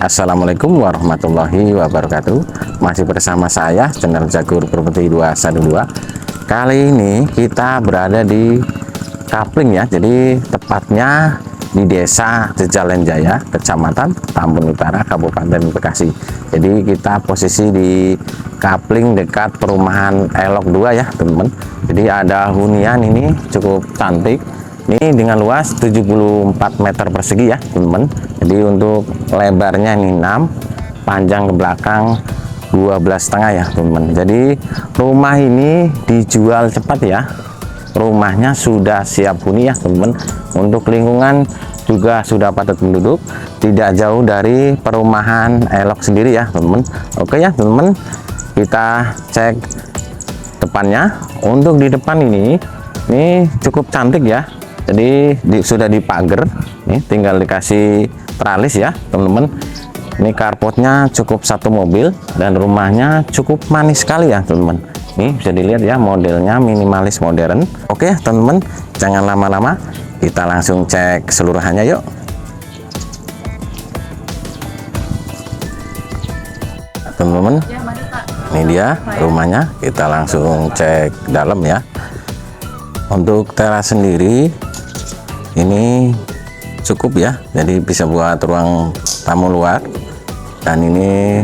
Assalamualaikum warahmatullahi wabarakatuh. Masih bersama saya channel Jagur Properti 212. Kali ini kita berada di Kapling ya. Jadi tepatnya di Desa Jejalan Jaya, Kecamatan Tambun Utara, Kabupaten Bekasi. Jadi kita posisi di Kapling dekat perumahan Elok 2 ya, teman-teman. Jadi ada hunian ini cukup cantik. Ini dengan luas 74 meter persegi ya, teman-teman. Jadi untuk lebarnya ini 6, panjang ke belakang 12,5 ya, teman-teman. Jadi rumah ini dijual cepat ya. Rumahnya sudah siap huni ya, teman-teman. Untuk lingkungan juga sudah padat penduduk, tidak jauh dari perumahan Elok sendiri ya, teman-teman. Oke ya, teman-teman. Kita cek depannya. Untuk di depan ini cukup cantik ya. Jadi sudah dipagar, nih tinggal dikasih tralis ya, teman-teman. Ini carportnya cukup satu mobil dan rumahnya cukup manis sekali ya, teman-teman. Nih bisa dilihat ya, modelnya minimalis modern. Oke teman-teman, jangan lama-lama, kita langsung cek keseluruhannya yuk. Teman-teman, ini dia rumahnya. Kita langsung cek dalam ya. Untuk teras sendiri ini cukup ya, jadi bisa buat ruang tamu luar. Dan ini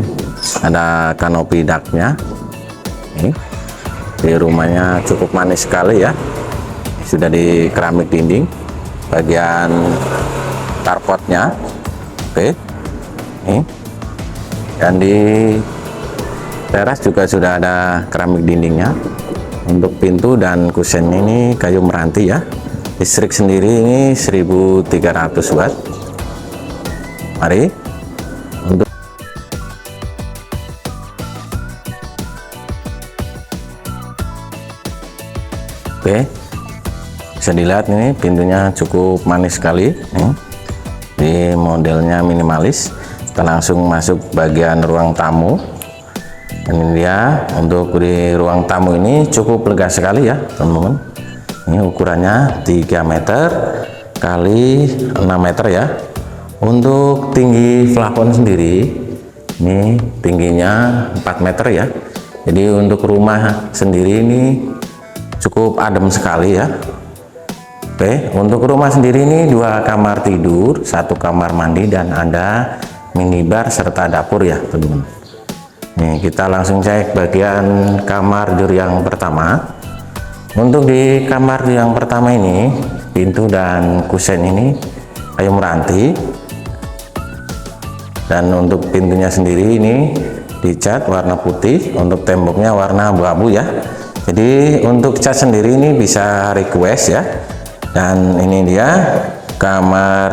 ada kanopi daknya. Ini di rumahnya cukup manis sekali ya, sudah di keramik dinding bagian carportnya. Oke, ini dan di teras juga sudah ada keramik dindingnya. Untuk pintu dan kusen ini kayu meranti ya. Listrik sendiri ini 1300 watt. Mari untuk oke, bisa dilihat ini pintunya cukup manis sekali nih. Di modelnya minimalis. Kita langsung masuk bagian ruang tamu. Ini dia, untuk di ruang tamu ini cukup lega sekali ya, teman-teman. Ini ukurannya 3 meter kali 6 meter ya. Untuk tinggi plafon sendiri ini tingginya 4 meter ya. Jadi untuk rumah sendiri ini cukup adem sekali ya. Oke, untuk rumah sendiri ini 2 kamar tidur, 1 kamar mandi, dan ada minibar serta dapur ya, teman-teman. Nih kita langsung cek bagian kamar tidur yang pertama. Untuk di kamar yang pertama ini, pintu dan kusen ini kayu meranti. Dan untuk pintunya sendiri ini dicat warna putih, untuk temboknya warna abu-abu ya. Jadi untuk cat sendiri ini bisa request ya. Dan ini dia kamar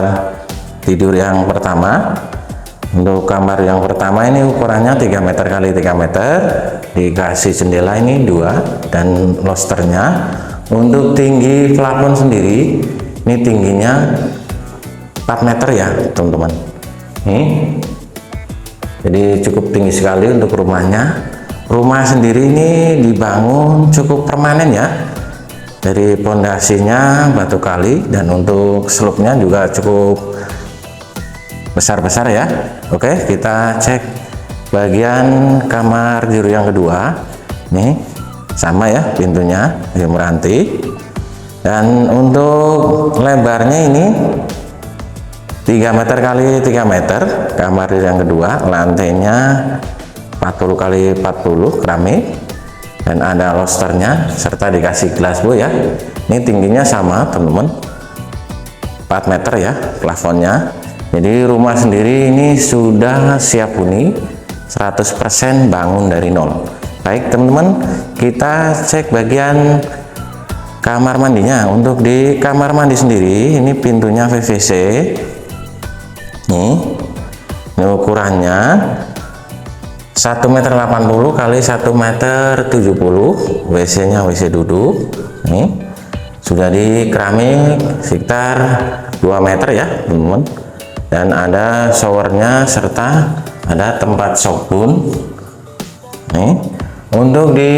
tidur yang pertama. Untuk kamar yang pertama ini ukurannya 3 meter kali 3 meter, dikasih jendela ini 2 dan losternya. Untuk tinggi plafon sendiri ini tingginya 4 meter ya, teman-teman. Nih, jadi cukup tinggi sekali untuk rumahnya. Rumah sendiri ini dibangun cukup permanen ya. Dari pondasinya batu kali, dan untuk slope-nya juga cukup besar-besar ya. Oke, kita cek bagian kamar tidur yang kedua. Nih sama ya, pintunya kayu meranti. Dan untuk lebarnya ini 3 meter kali 3 meter kamar tidur yang kedua. Lantainya 40 kali 40 keramik, dan ada losternya serta dikasih glass bow ya. Ini tingginya sama, teman-teman, 4 meter ya plafonnya. Jadi rumah sendiri ini sudah siap huni, 100% bangun dari nol. Baik teman-teman, kita cek bagian kamar mandinya. Untuk di kamar mandi sendiri ini pintunya PVC. Ini ukurannya 1,80 meter kali 1,70 meter, WC-nya WC duduk. Nih sudah di keramik sekitar 2 meter ya, teman-teman. Dan ada showernya serta ada tempat sabun. Nih untuk di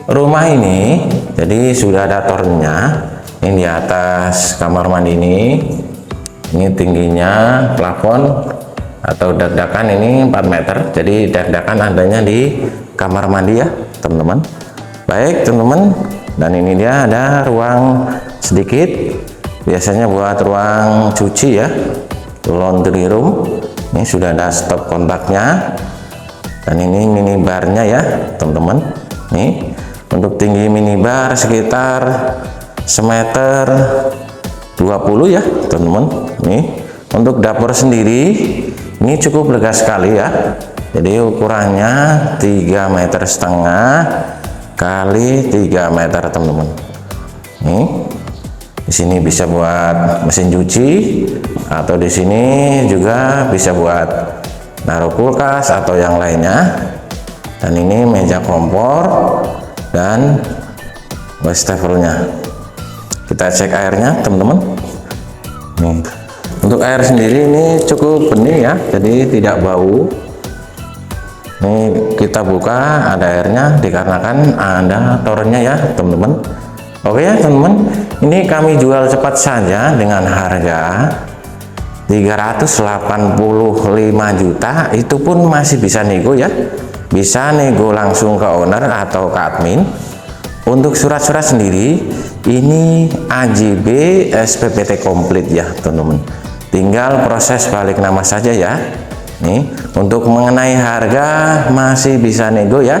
rumah ini jadi sudah ada tornya. Ini di atas kamar mandi ini tingginya plafon atau dak-dakan ini 4 meter. Jadi dak-dakan adanya di kamar mandi ya teman-teman. Baik teman-teman, dan ini dia ada ruang sedikit, biasanya buat ruang cuci ya, laundry room. Ini sudah ada stop kontaknya, dan ini minibarnya ya teman-teman. Nih untuk tinggi minibar sekitar semeter 20 ya teman-teman. Nih untuk dapur sendiri ini cukup lega sekali ya. Jadi ukurannya 3,5 meter kali 3 meter teman-teman. Nih di sini bisa buat mesin cuci, atau di sini juga bisa buat naruh kulkas atau yang lainnya. Dan ini meja kompor dan wastafelnya. Kita cek airnya teman-teman. Nih untuk air sendiri ini cukup bening ya, jadi tidak bau. Ini kita buka, ada airnya dikarenakan ada torennya ya teman-teman. Oke ya teman-teman, ini kami jual cepat saja dengan harga 385 juta. Itu pun masih bisa nego ya, bisa nego langsung ke owner atau ke admin. Untuk surat-surat sendiri ini AJB SPPT komplit ya teman-teman, tinggal proses balik nama saja ya. Nih untuk mengenai harga masih bisa nego ya.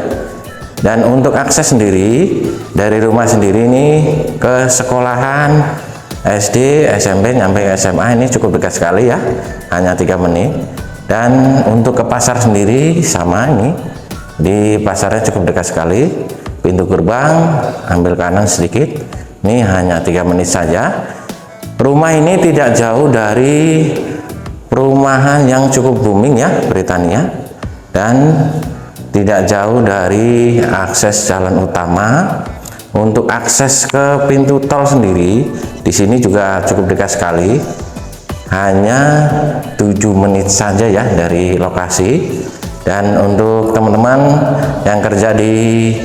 Dan untuk akses sendiri dari rumah sendiri ini ke sekolahan SD, SMP sampai SMA ini cukup dekat sekali ya, hanya 3 menit. Dan untuk ke pasar sendiri sama, ini di pasarnya cukup dekat sekali. Pintu gerbang ambil kanan sedikit, ini hanya 3 menit saja. Rumah ini tidak jauh dari perumahan yang cukup booming ya, Britania, dan tidak jauh dari akses jalan utama. Untuk akses ke pintu tol sendiri di sini juga cukup dekat sekali, hanya 7 menit saja ya dari lokasi. Dan untuk teman-teman yang kerja di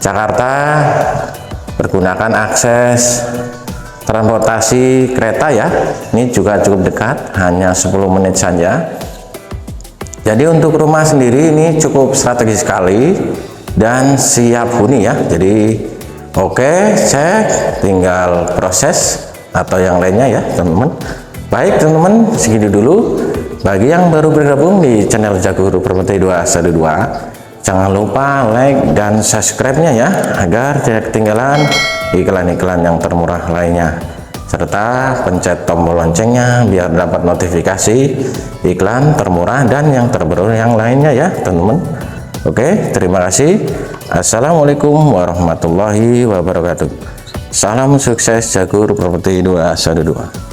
Jakarta pergunakan akses transportasi kereta ya, ini juga cukup dekat, hanya 10 menit saja. Jadi untuk rumah sendiri ini cukup strategis sekali dan siap huni ya. Jadi oke, cek, tinggal proses atau yang lainnya ya teman-teman. Baik teman-teman, segini dulu. Bagi yang baru bergabung di channel Jagur Properti 212, jangan lupa like dan subscribe-nya ya, agar tidak ketinggalan iklan-iklan yang termurah lainnya, serta pencet tombol loncengnya biar dapat notifikasi iklan termurah dan yang terbaru yang lainnya ya teman-teman. Oke, terima kasih. Assalamualaikum warahmatullahi wabarakatuh. Salam sukses Jagur Properti 212.